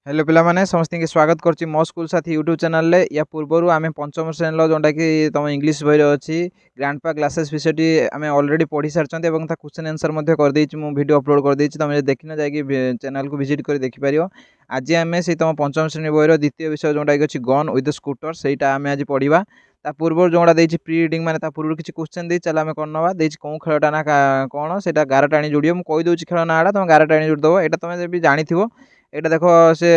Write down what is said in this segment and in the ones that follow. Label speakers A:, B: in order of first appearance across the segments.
A: Hello पिलामाने समस्त के स्वागत करछि मो स्कूल साथी यूट्यूब चैनल रे या पूर्वरु आमे पंचम श्रेणी जोंटा कि तुम इंग्लिश बही अच्छी ग्रांडपा क्लासेस विषय आम ऑलरेडी पढ़ी सारी और क्वेश्चन आंसर कर देछि मु वीडियो अपलोड कर देछि तुम देखिन जाकि चैनल को विजिट कर देखि परियो। आज आम से तुम पंचम श्रेणी बही द्वितीय विषय जोंटा कि अछि गन विथ स्कूटर सेटा आम आज पढ़िबा। ता पूर्व जोड़ा देछि प्री रीडिंग माने ता पूर्व किछि क्वेश्चन दे चल आम करनवा देछि कोन खेलटा ना कोन सेटा 11 टाणी जोड़ियो मु कहि दोछि खेल नाडा तुम 11 टाणी जोड़ दबो एटा तुम भी जानिथिबो। एटा देखो से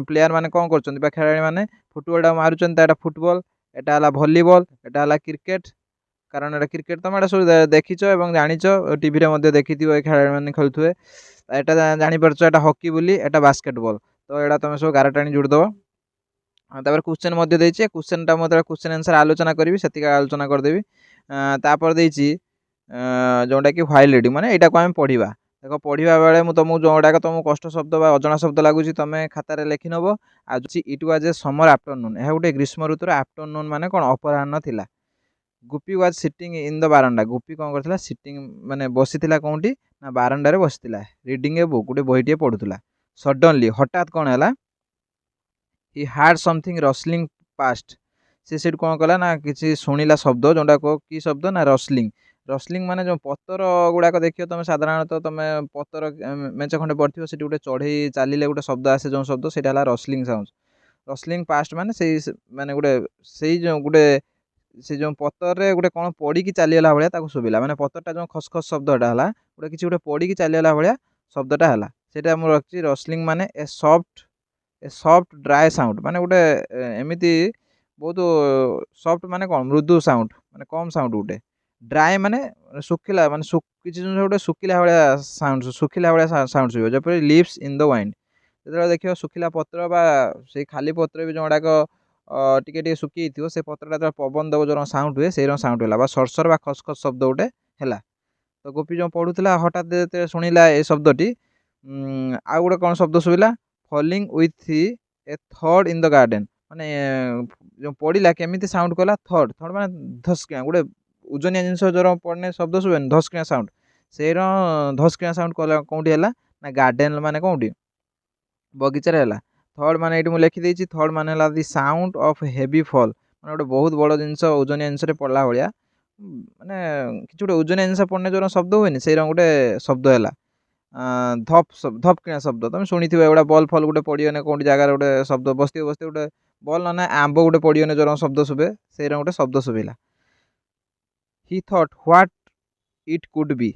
A: प्लेयर माने कोन करछन्ती बा खेलाड़ी माने फुटबॉल मारुछन्ती एटा फुटबॉल एटा हला वॉलीबॉल एटा हला क्रिकेट कारण एटा क्रिकेट तुम एटा सब देखिछो एवं जानिछो टीवी रे मध्ये देखिथिबो ए खेलाड़ी माने खेलथुए एटा जानि परछो एटा हॉकी बोली एटा बास्केटबॉल तो एटा तुम सब 11 टाणी जोड़ दबो। तापर क्वेश्चन मध्ये देछि क्वेश्चन टा मध्ये क्वेश्चन आंसर आलोचना करबी सेतिका आलोचना कर देबी। तापर देछि जोंटा कि व्हाइल रीडिंग माने एटा को हम पढिबा देखो पढ़िबा बेले मु तुमको जोड़ाक तुमको कष्ट शब्द बा अजଣା शब्द लगुच तुम खातार लिखि नब। आज it was a summer afternoon यह गोटे ग्रीष्म ऋतुर आफ्टरनून माने कौन अपराह्न थिला। Gupi was sitting in the veranda Gupi कौन करथिला सिटिंग माने बसिथिला कोंटी ना बारंडा रे बसिथिला रीडिंग ए बुक गोटे बहीटे पढुथिला। सडनली हठात कौन हैला ही हार्ड समथिंग रसलिंग पास्ट से सेठ कौन कला ना किसी शुणिला शब्द जोटा को की शब्द ना रसलिंग रसलिंग माने जो पतर गुड़ाक देखियो तुम साधारणतः तुम पतर मेंचे खंडे पड़थियो सेठी गोटे चढ़ई चलिले गोटे शब्द आसे जो शब्द सेटा हला रसलिंग साउंड। रसलिंग पास्ट माने से माने गोटे सेई जो गोटे से जो पतर रे गोटे कोन पड़ी की चलीला भलिया ताको सुबिला माने पतरटा जो खसखस शब्दटा हला गोटे किछि गोटे पड़ी की चलीला भलिया शब्दटा हला सेटा हम रखछि रसलिंग माने ए सॉफ्ट ड्राई साउंड माने गोटे एमिति बहुत सॉफ्ट माने कोन मृदु साउंड माने कम साउंड गोटे ड्राई माने सुखिला माने किछि जिनिस गोटे सुखिला भलिया साउंड सुखिला भलिया साउंड सुबियो जेपरि लिव्स इन द वाइंड जेतबे देखियो सुखिला पत्र बा से खाली पत्र भी जोडाक टिके टिके सुखी थियो से पत्रटा जो पवन दब जो साउंड हुए से साउंड होला बा सरसर बा खसखस शब्द गोटे हैला। तो गोपी जो पढ़ुला हठात शुणिला ए शब्दटी आ गोटे कौन शब्द शुला फॉलिंग विथ ए थर्ड इन द गार्डन माने जो पढ़ला केमिति साउंड कला थर्ड थर्ड माने धसकिया गोटे उजनिया जिनस जो पढ़ने शब्द शुभे धसकिया साउंड से धसकिया साउंड कला कौटी हैला ना गार्डन माने कौटी बगीचारे हैला। थर्ड माने एठी मु लिखि देछि थर्ड माने हैला the sound of heavy fall माने गोटे बहुत बड़ जिनस उजनिया जिनस रे पढ़ला भलिया माने किछि गोटे उजनिया जिनस पढ़ने जो शब्द हुएनी से गोटे शब्द हैला। धप किना शब्द तुम शुणी एगुड़ा बल फल गोटे पड़िगने कौन जगार गोटे शब्द बस्ती बस्ती गोटे बल ना आंब गोटे पड़िगने जो शब्द शुभे से गोटे शब्द शुभिला। He thought what it could be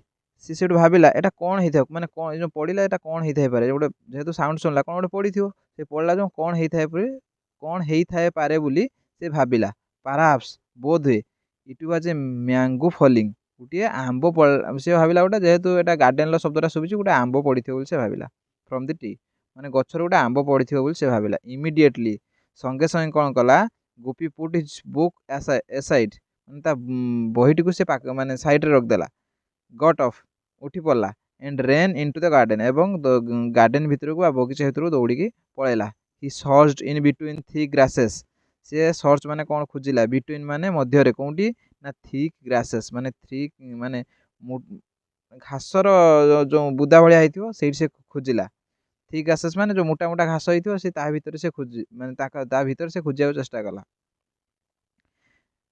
A: सी सेठ भाविला एटा कौन होता माने कौन जो पढ़ला एटा कौन होता है पारे गोटे जेहेतु साउंड शुणला कौन गोटे पड़ी थो से पढ़ला जो कौन होता है कौन होता है पारे बोली से भाविला परहैप्स बोध हुए it was a mango falling गोटे आंब से भाविला गोटे जेहेतु एटा गार्डन शब्दटा शुभुची गोटे आंब पड़िथिबो बोली से भाविला फ्रॉम द ट्री माने गछर गोटे आंब पड़िथिबो बोली से भाविला। इमिडिएटली संगे संगे कौन कला गोपी पुट हिज बुक एसाइड माने ता बहीटी को से माने साइड रे रख देला गट ऑफ उठी पड़ला and ran into the garden एवं गार्डन भितर को बगीचा भितर को दौड़ी पळेला। He searched in between thick grasses से सर्च माने कौन खोजिला बिटवीन माने मध्य रे कोंटी ना थिक ग्रासेस माने थिक माने घासर जो बुदा भलिया हेतिबो सेठी से खोजिला। थिक ग्रासेस माने जो मोटा मोटा घास हेतिबो से ता भितर से खोजी माने ता भितर से खोजिया चेष्टा कला।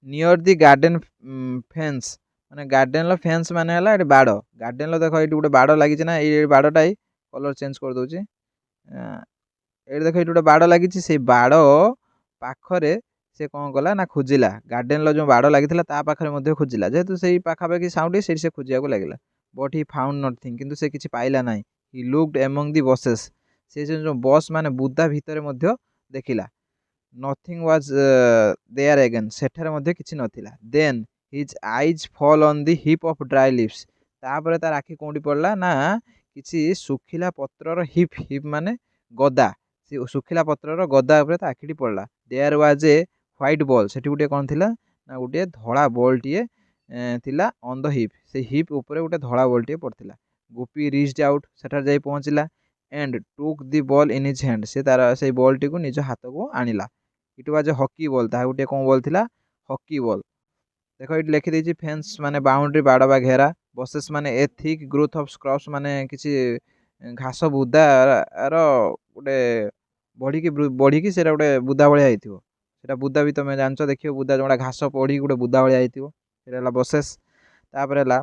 A: नियर द गार्डन फेंस माने गार्डन फेंस माने हला एटी बाड़ गार्डन देखो ये गोटे बाड़ लगी ना ये बाड़टा कलर चेंज कर दूची ये देखो ये गोटे बाड़ लगी से बाड़ पाखरे से कौन कला ना खोजिला गार्डन जो बाड़ लगी पाखे खोजिला जेहेतु से पाखापाखि साउंड से खोजिया को लगे बट ही फाउंड नथिंग किंतु से किसी पाइला ना। He looked among the bushes से जो बस माने बुदा भितर देखिला नथिंग वाज देयर अगेन सेठारे मध्ये किछि नथिला। Then his eyes fall on the heap of dry leaves तापर तार आखि कोंडी पड़ला ना किछि सुखिला पत्रर हिप हिप माने गदा से सुखिला पत्रर गदा ऊपर ता आखिटी पड़ला। There was a white ball सेठी गुटे कोन थिला ना गुटे धळा बॉल टिए थिला ऑन द हिप से हिप ऊपर गुटे धळा बॉल टिए पड़थिला। गोपी रीच्ड आउट सेठार जाई पहुंचिला and took the ball in his hand से तार से बॉल टी को निज हाथ को आनिला। It was a hockey ball ता गुटे कोन बॉल थिला हॉकी बॉल देखो ये लिखि देछि फेंस माने बाउंड्री बाड़ बा घेरा बसेस माने ए थिक ग्रोथ ऑफ स्क्रब्स माने किछि घास बुदा रो गोटे बढ़ी सेटा गोटे बुदा भाया होइथिबो सेटा बुदा भी तुम जानछ देखियो बुदा जोड़ा घास पड़ी गोटे बुदा भाया होइथिबो सेटा हला बसेस तापर हला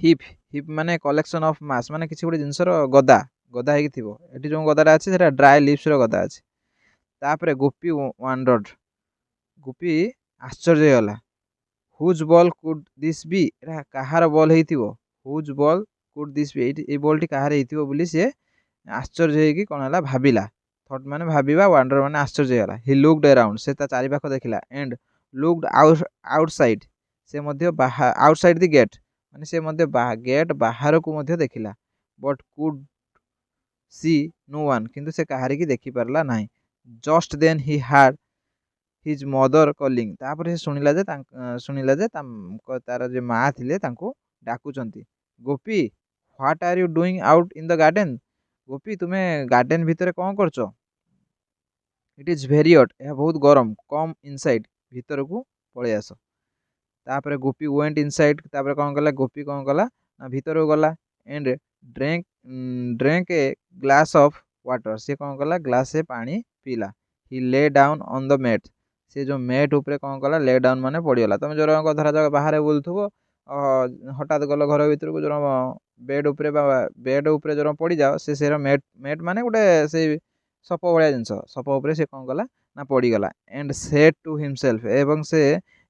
A: हिप हिप माने कलेक्शन ऑफ मास माने किसी गोटे जिनसर गदा गदा हेकी थिबो एठी जो गदाटा अछि सेटा ड्राई लीव्स रो गदा अछि तापर गोपी वंडर्ड गोपी आश्चर्य होला whose ball could this be एटा कहार बॉल हेइथिबो whose ball could this be ए बॉल टी कहार हेइथिबो बुली से आश्चर्य हेकी कोन हला भाबिला थॉट माने भाबिबा वंडर माने आश्चर्य होला ही लुक्ड अराउंड से ता चारि पाख देखिला एंड लुक्ड आउटसाइड से मध्य आउटसाइड द गेट माने से मध्य गेट बाहर को मध्य देखिला but could see no one किंतु से कहारी की देखि परला नाही just then he heard his mother calling तापर से सुनिला जे तार जे माँ थिले तांको डाकुचंती Gopi what are you doing out in the garden Gopi तुम्हें गार्डन भितर कौन करछ इट इज वेरी हॉट यह बहुत गरम कम इनसाइड भीतर को पळे आस तापर गोपी वेंट इनसाइड तापर कौन कला गोपी कौन कला ना भीतर को गला and drink drink a glass of water से कौन कला ग्लास से पानी पीला ही lay down on the mat से जो मैट ऊपर कौन कला ले डाउन माने पड़ीगला तुम जो धरा जाओ बाहर बुलुथबो हठात गल घर भीतर को जो बेड ऊपर जो पड़ी जाओ से मैट मैट माने गोटे से सप भाया जिनस सप ऊपर से कौन कला ना पड़ीगला एंड सेड टू हिमसेल्फ एवं से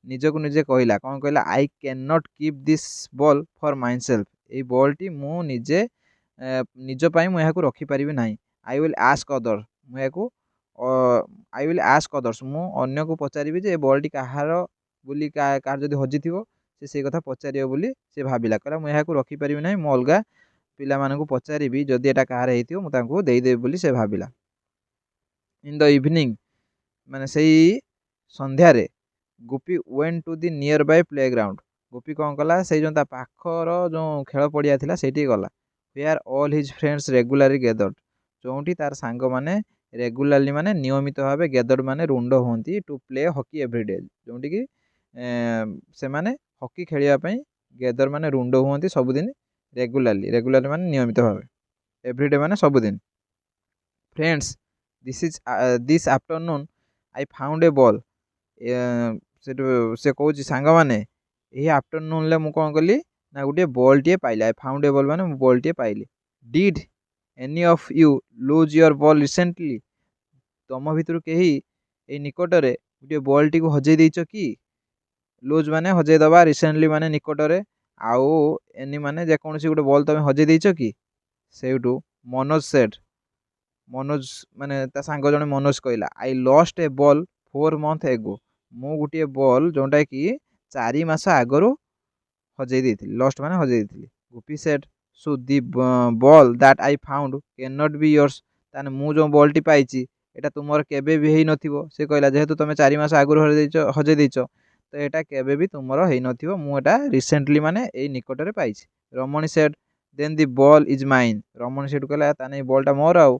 A: निजको निजे कहला कौन कहला I can not keep this ball for myself ये बॉल टी मु निजे निज पाई मु याकू रखी परिबि नाही आई विल आस्क अदर मु याकू आई विल आस्क अदर्स मु अन्य को पचारिबि जे बॉल टी कहार बुली कार जदि हजिथिबो से कथा पचारियो बुली से भाबिला कहला मु याकू रखी परिबि नाही मु अलगा पिला मानकू पचारिबि जदि एटा कहार हेइथिबो मु तांकू देई देबि बुली से भाबिला इन द इवनिंग माने सेई संध्यारे Gopi went to the nearby playground Gopi कौन कला से जो पाखर जो खेल पड़िया थिला सेठी गला where all his friends regularly gathered जोंटी तार सांग माने रेगुलरली माने नियमित भावे गैदर्ड माने रुंड होंती टू प्ले हॉकी एवरीडे जोंटी की से माने हॉकी खेलिया पई गैदर माने रुंड होंती सबुदिन रेगुलरली माने नियमित भावे एवरीडे माने सबुदिन friends this afternoon I found a ball से कौच सांग मैंने यही आफ्टरनून ले मु कौन कली ना गोटे बॉल टे पाइली आई फाउंड ए बॉल माने बॉल टे पाइली did any of you lose your ball recently तुम भितर कहीं ए निकटरे गोटे बॉल टी को हजई देइछ कि लूज माने हजई दबा रिसेंटली माने निकटरे आउ एनी माने जेकोसी गोटे बॉल तुम हजई देइछ कि सेउटू मनोज सेड मनोज माने ता सांग जने मनोज कहला I lost A ball 4 month एगो मु गोटे बॉल जोटा कि 4 मास आगरो हजई देइथिली लॉस्ट माने हजई देइथिली Gopi said so the ball that I found can not be yours ताने मु जो बॉल टी पाइची एटा तुमर केबे भी हेई नथिबो से कहला जेहेतु तुमे 4 मास आगरो हजई देइछ तो एटा केबे भी तुमर हेई नथिबो मु एटा रिसेंटली माने एई निकटरे पाइची Ramani said then the ball is mine Ramani said कहला ताने बॉल टा मोर आउ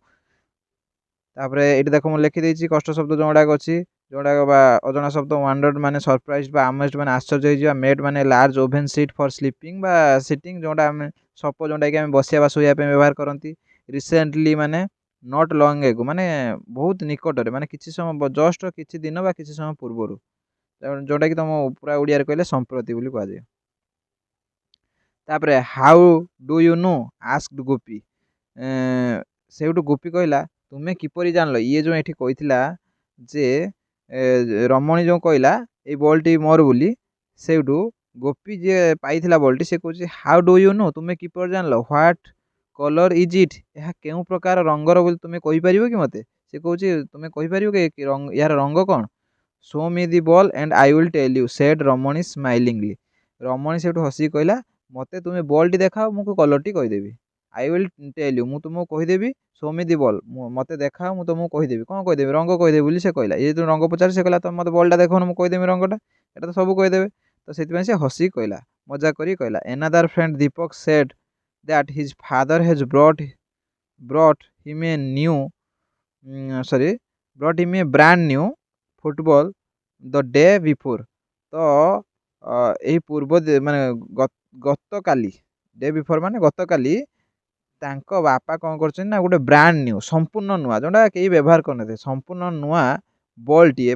A: तापरे एटी देखो मु लिखि देइची कष्ट शब्द जोडाक अछि जोडाक बा अजना शब्द वंडर्ड माने सरप्राइज्ड बा अमेज्ड माने आश्चर्य होई जिवा मेड माने large open seat for sleeping बा सिटिंग जोडा हम सप जोडा कि हम बसिया बा सोया पे व्यवहार करंती रिसेंटली माने नॉट लॉन्ग एगो माने बहुत निकटरे माने किछि समय जस्ट किछि दिन बा किछि समय पूर्वरु जोडा कि तुम पूरा ओडिया रे कहले संप्रति बोली कह जाय तापरे how do you know asked Gopi सेउटू गोपी कहला तुमे किपरि जानलो ये जो एठी कहितला जे रमणी जो कहला ए बॉल टी मोर बोली सेउटू गोपी जे पाइथिला बॉल टी से कहछि हाउ डू यू नो तुमे किपरि जानलो व्हाट कलर इज इट यह केउ प्रकार रंगर बोली तुमे कहि परिबो कि मते से कहछि तुमे कहि परिबो कि रंग यार रंग कोन show me the ball and I will tell you said Ramani smilingly Ramani सेउटू हसी कहला मते तुमे बॉल टी देखाओ मु कलर टी कहि देबी आई विल टेल यू मु तुमको कहि देबी शो मी दी बॉल मते देखाओ मु तुमको कहि देबी कोन कहि देबी रंग कहि देबी बोली से कहला ये जो रंग पचार से कहला तुम मते बॉल टा देखो मु कहि देबी रंगटा एटा तो सब कहि देबे तो सेति से हसी कहला मजाक करी कहला another friend Deepak said that his father has brought him a new brought him a brand new football the day before तो यही पूर्व माने गत काली डे बिफोर माने गत काली ତାଙ୍କ ବାପା କ'ଣ କରିଛନ୍ତି ନା ଗୋଟେ ବ୍ରାଣ୍ଡ ନ୍ୟୁ ସମ୍ପୂର୍ଣ୍ଣ ନୂଆ ଯେଉଁଟା କେହି ବ୍ୟବହାର କରିନଥିବେ ସମ୍ପୂର୍ଣ୍ଣ ନୂଆ ବଲ୍ଟିଏ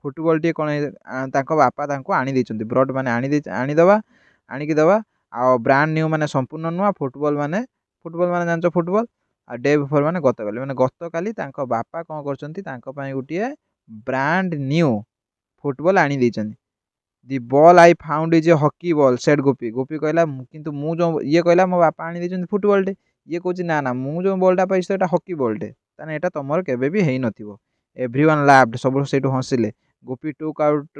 A: ଫୁଟବଲ୍ଟିଏ କ'ଣ ତାଙ୍କ ବାପା ତାଙ୍କୁ ଆଣି ଦେଇଛନ୍ତି ବ୍ରଡ୍ ମାନେ ଆଣିଦେବା ଆଣିକି ଦେବା ଆଉ ବ୍ରାଣ୍ଡ ନ୍ୟୁ ମାନେ ସମ୍ପୂର୍ଣ୍ଣ ନୂଆ ଫୁଟବଲ୍ ମାନେ ଜାଣିଛ ଫୁଟବଲ୍ ଆଉ ଡେ ବିଫୋର୍ ମାନେ ଗତକାଲି ତାଙ୍କ ବାପା କ'ଣ କରିଛନ୍ତି ତାଙ୍କ ପାଇଁ ଗୋଟିଏ ବ୍ରାଣ୍ଡ ନ୍ୟୁ ଫୁଟବଲ୍ ଆଣି ଦେଇଛନ୍ତି। The ball I found is a hockey ball said Gopi କହିଲା କିନ୍ତୁ ମୁଁ ଯେଉଁ ଇଏ କହିଲା ମୋ ବାପା ଆଣି ଦେଇଛନ୍ତି ଫୁଟବଲ୍ଟେ ଇଏ କହୁଛି ନା ମୁଁ ଯେଉଁ ବଲ୍ଟା ପାଇଛି ଏଇଟା ହକି ବଲ୍ଟେ ତାହେଲେ ଏଇଟା ତମର କେବେ ବି ହେଇନଥିବ। ଏଭ୍ରିୱାନ୍ ଲାଭ୍ଡ ସବୁ ସେଇଠୁ ହସିଲେ। Gopi took out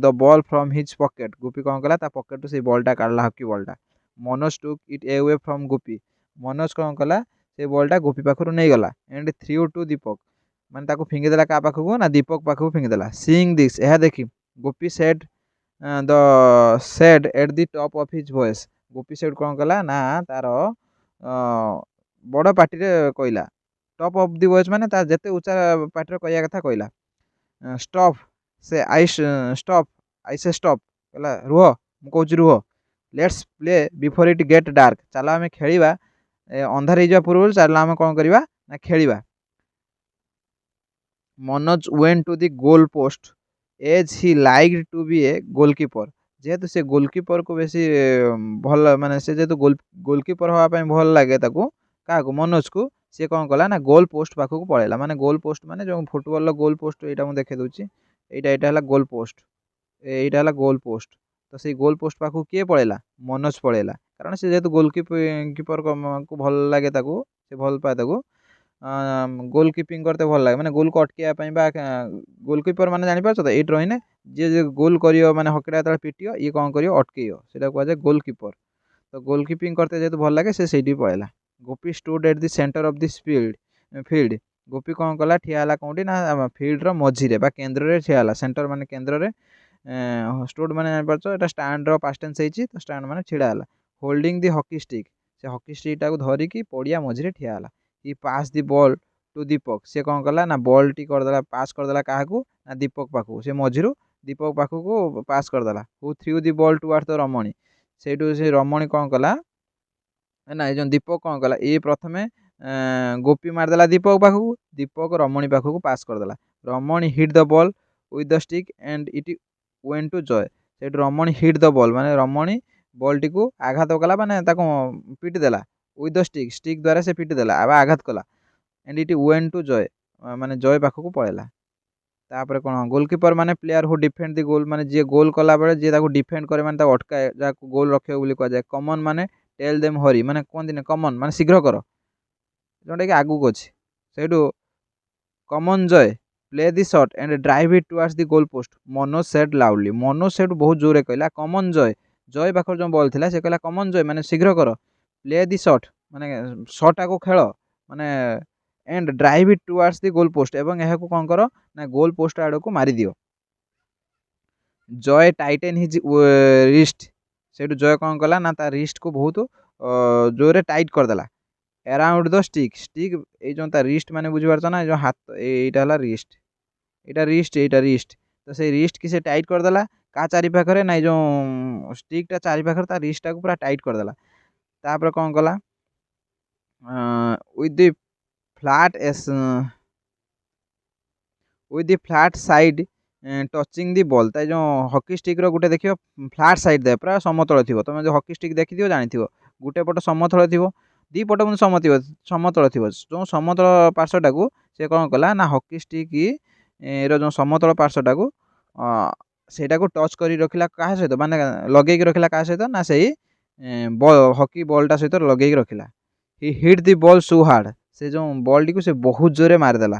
A: the ball from his pocket Gopi କ'ଣ କଲା ତା ପକେଟରୁ ସେଇ ବଲ୍ଟା କାଢ଼ିଲା ହକି ବଲ୍ଟା। Manoj took it away from Gopi Manoj କ'ଣ କଲା ସେ ବଲ୍ଟା ଗୋପୀ ପାଖରୁ ନେଇଗଲା ଏଣ୍ଡ ଥ୍ରିଉ ଟୁ ଦୀପକ ମାନେ ତାକୁ ଫିଙ୍ଗିଦେଲା କାହା ପାଖକୁ ନା ଦୀପକ ପାଖକୁ ଫିଙ୍ଗିଦେଲା। ସିଇଂ ଦିସ୍ ଏହା ଦେଖି Gopi said at the top of his voice Gopi ସେଠୁ କ'ଣ କଲା ନା ତାର ବଡ଼ ପାଟିରେ କହିଲା ଟପ୍ ଅଫ୍ ଦି ଭଏସ୍ ମାନେ ତାର ଯେତେ ଉଚ୍ଚା ପାଟିରେ କହିବା କଥା କହିଲା। ଷ୍ଟପ୍ ଆଇ ସେ ଷ୍ଟପ୍ କହିଲା ରୁହ ମୁଁ କହୁଛି ରୁହ let's play before it get dark ଚାଲ ଆମେ ଖେଳିବା ଅନ୍ଧାର ହେଇଯିବା ପୂର୍ବରୁ ଚାଲ ଆମେ କ'ଣ କରିବା ନା ଖେଳିବା। Manoj went to the goal post as he like to be a goalkeeper ଯେହେତୁ ସେ ଗୋଲକିପରକୁ ବେଶୀ ଭଲ ମାନେ ସେ ଯେହେତୁ ଗୋଲକିପର ହେବା ପାଇଁ ଭଲ ଲାଗେ ତାକୁ କାହାକୁ ମନୋଜକୁ ସିଏ କ'ଣ କଲା ନା ଗୋଲ୍ ପୋଷ୍ଟ ପାଖକୁ ପଳେଇଲା ମାନେ ଗୋଲ୍ ପୋଷ୍ଟ ମାନେ ଯେଉଁ ଫୁଟବଲର ଗୋଲ୍ ପୋଷ୍ଟ ଏଇଟା ମୁଁ ଦେଖେଇ ଦେଉଛି ଏଇଟା ହେଲା ଗୋଲ୍ ପୋଷ୍ଟ ଏଇଟା ହେଲା ଗୋଲ୍ ପୋଷ୍ଟ ତ ସେଇ ଗୋଲ୍ ପୋଷ୍ଟ ପାଖକୁ କିଏ ପଳେଇଲା ମନୋଜ ପଳେଇଲା କାରଣ ସେ ଯେହେତୁ କିପରକୁ ଭଲ ଲାଗେ ତାକୁ ସେ ଭଲ ପାଏ ତାକୁ ଗୋଲ୍ କିପିଂ करते भल लगे माने गोल को अटकिया गोलकीपर माने जानिपार तो एट रही जे गोल कर माने हकीटा जो पिटियो ये कौन कर अटकईयो से कहुए गोलकीपर तो गोल कीपिंग करते जेहतु भल लगे से पड़ेगा। Gopi stood at the centre of this field Gopi कौन कला ठिया कौटी ना फील्ड मझीरे बा केन्द्र में ठिया सेंटर माने केन्द्र में स्टूड माने जानिपार एटा स्टैंड पास्ट टेंस होइछि तो स्टैंड माने छिड़ा हला होल्डिंग दी हॉकी स्टिक से हॉकी स्टिक टाको धरिकी पड़िया मझीरे ठिया हला। ही पास दी बॉल टू दीपक सी कौन कला ना बॉल टी करदेला पास करदेला क्या ना दीपक पाखु से मझिरू दीपक पाखु पास करदेला who threw the ball towards the Ramani से रमणी कौन कला ना ये दीपक कौन कला ये प्रथमे गोपी मारदेला दीपक रमणी पाखु पास करदेला Ramani hit the ball with the stick and it went to Jay से रमणी हिट द बॉल माने रमणी बॉल टी को आघात कला माने पिटी देला विथ द स्टिक द्वारा से पिटी देला आघात कला एंड इट वेंट टू जय माने जय पाखक पड़ेगा। तापर कौन गोलकीपर माने प्लेयर हु डिफेंड दी गोल माने जी गोल कला बेले जी डिफेंड करे माने अटकाए जहाँ गोल रखे बोली कहुए कमन माने टेल देम हरी माने कहते कमन माने शीघ्र कर जोटा कि आगू अच्छी से कमन जय play the shot and drive it towards the goal post Manoj said loudly Manoj said बहुत जोरे कहला कमन जय पाखर जो बॉल थिला से कहला कमन जय माने शीघ्र कर प्ले दी शॉट माने शॉट आको खेल माने and drive it towards the goal post एवं यह कौन कर ना गोल पोस्ट आड़ को मारी दियो। जय टाइटेन हिज रिस्ट से जय कौन कला ना ता रिस्ट को बहुत जोरे टाइट करदेला अराउंड द स्टिक ये जो रिस्ट माने बुझीपार ना जो हाथ यहाँ रिस्ट तो से रिस्ट की से टाइट करदेला का चारि पाखे ना जो स्टिकटा चारि पाखे रिस्टा को पूरा टाइट करदेला तापर कौन कला with the flat side touching the ball जो हॉकी स्टिक रो गुटे देखियो फ्लैट साइड दे पूरा समतल थी तुम जो हॉकी स्टिक देखी जानी गुटे पट समतल थी दी पट समतल थी जो समतल पार्श्वटा को से कौन कला ना हॉकी स्टिक जो समतल पार्श्वटा को सेटा को टच कर रखिला क्या सहित माने लगे रखिला क्या सहित ना से हॉकी बॉलटा सहित लगे रखिला। He hit the ball so hard से जो बॉल टी को से बहुत जोरे मारिदेला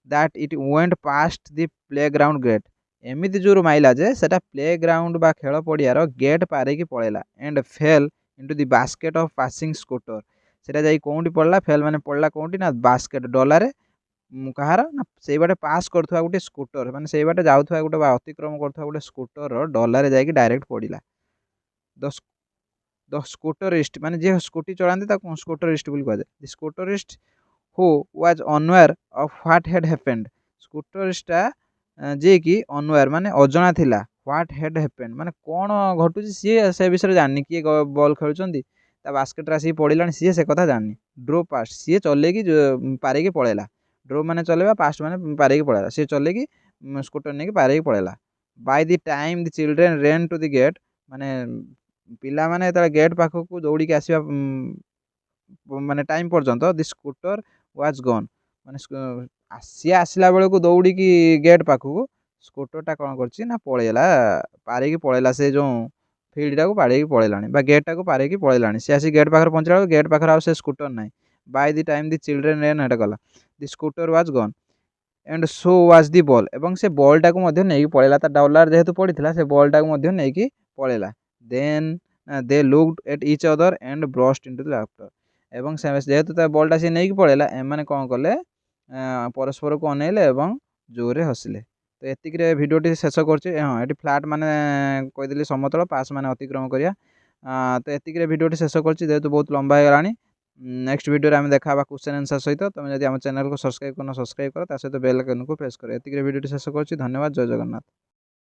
A: that it went past the play ground gate एमती जोर माइला जे सेटा प्ले ग्राउंड बा खेल पड़ियार गेट पारे की पड़ेला and fail into the basket of passing scooter सेटा जाई कोंटी पड़ला फेल माने पड़ला कोंटी ना बास्केट डॉलर कहार ना से बाटे पास करथुआ गोटे स्कूटर माने से बाटे जाउथुआ गोटे अतिक्रम करथुआ गोटे स्कूटर डॉलर जाई डायरेक्ट पड़िला। द स्कूटरिस्ट माने जे स्कूटी चलाते ताको स्कूटरिस्ट बोली कहा जाए scooterist who was unaware of what had happened स्कूटरिस्टा जे कि अनवेयर माने अजना थिला व्हाट हैड हैपेंड माने कौन घटुची सी से विषय जानी किए बॉल खेलुचंदी ତା ବାସ୍କେଟ୍ରେ ଆସିକି ପଡ଼ିଲାଣି, ସିଏ ସେ କଥା ଜାଣିନି। ଡ୍ରୋ ପାଷ୍ଟ, ସିଏ ଚଲେଇକି ପାରିକି ପଳେଇଲା। ଡ୍ରୋ ମାନେ ଚଲେଇବା, ପାଷ୍ଟ ମାନେ ପାରିକି ପଳେଇଲା। ସିଏ ଚଲେଇକି ସ୍କୁଟର ନେଇକି ପାରିକି ପଳେଇଲା। Bai the time the children rain two the gate, ମାନେ ପିଲାମାନେ ଯେତେବେଳେ ଗେଟ୍ ପାଖକୁ ଦୌଡ଼ିକି ଆସିବା ମାନେ ଟାଇମ୍ ପର୍ଯ୍ୟନ୍ତ ଦି ସ୍କୁଟର ୱାଜ୍ ଗନ୍, ମାନେ ସିଏ ଆସିଲା ବେଳକୁ ଦୌଡ଼ିକି ଗେଟ୍ ପାଖକୁ ସ୍କୁଟରଟା କ'ଣ କରିଛି ନା ପଳେଇଲା, ପାରିକି ପଳେଇଲା। ସେ ଯେଉଁ ଫିଲ୍ଡଟାକୁ ପାରିକି ପଳେଇଲାଣି ବା ଗେଟ୍ଟାକୁ ପାରିକି ପଳେଇଲାଣି। ସେ ଆସି ଗେଟ୍ ପାଖରେ ପହଞ୍ଚିଲା ବେଳକୁ ଗେଟ୍ ପାଖରେ ଆଉ ସେ ସ୍କୁଟର ନାହିଁ। By the time the children ran, ଏଇଟା ଗଲା। The scooter was gone and so was the ball, ଏବଂ ସେ ବଲ୍ଟାକୁ ମଧ୍ୟ ନେଇକି ପଳେଇଲା। ତା ଡଲାର ଯେହେତୁ ପଡ଼ିଥିଲା, ସେ ବଲ୍ଟାକୁ ମଧ୍ୟ ନେଇକି ପଳେଇଲା। Then they looked at each other and burst into the laughter, ଏବଂ ଯେହେତୁ ତା ବଲ୍ଟା ସିଏ ନେଇକି ପଳେଇଲା, ଏମାନେ କ'ଣ କଲେ, ପରସ୍ପରକୁ ଅନେଇଲେ ଏବଂ ଜୋରରେ ହସିଲେ। ତ ଏତିକିରେ ଭିଡ଼ିଓଟି ଶେଷ କରୁଛି। ହଁ, ଏଠି ଫ୍ଲାଟ୍ ମାନେ କହିଦେଲି ସମତଳ, ପାସ୍ ମାନେ ଅତିକ୍ରମ କରିବା। ତ ଏତିକିରେ ଭିଡ଼ିଓଟି ଶେଷ କରୁଛି, ଯେହେତୁ ବହୁତ ଲମ୍ବା ହେଇଗଲାଣି। ନେକ୍ସଟ ଭିଡ଼ିଓରେ ଆମେ ଦେଖା ହେବା କ୍ୱେଶ୍ଚନ୍ ଆନ୍ସର ସହିତ। ତୁମେ ଯଦି ଆମ ଚ୍ୟାନେଲକୁ ସବସ୍କ୍ରାଇବ୍ କରିନ, ସବସ୍କ୍ରାଇବ୍ କର, ତା ସହିତ ବେଲ୍ ଆଇକନ୍କୁ ପ୍ରେସ୍ କର। ଏତିକିରେ ଭିଡ଼ିଓଟି ଶେଷ କରୁଛି। ଧନ୍ୟବାଦ, ଜୟ ଜଗନ୍ନାଥ।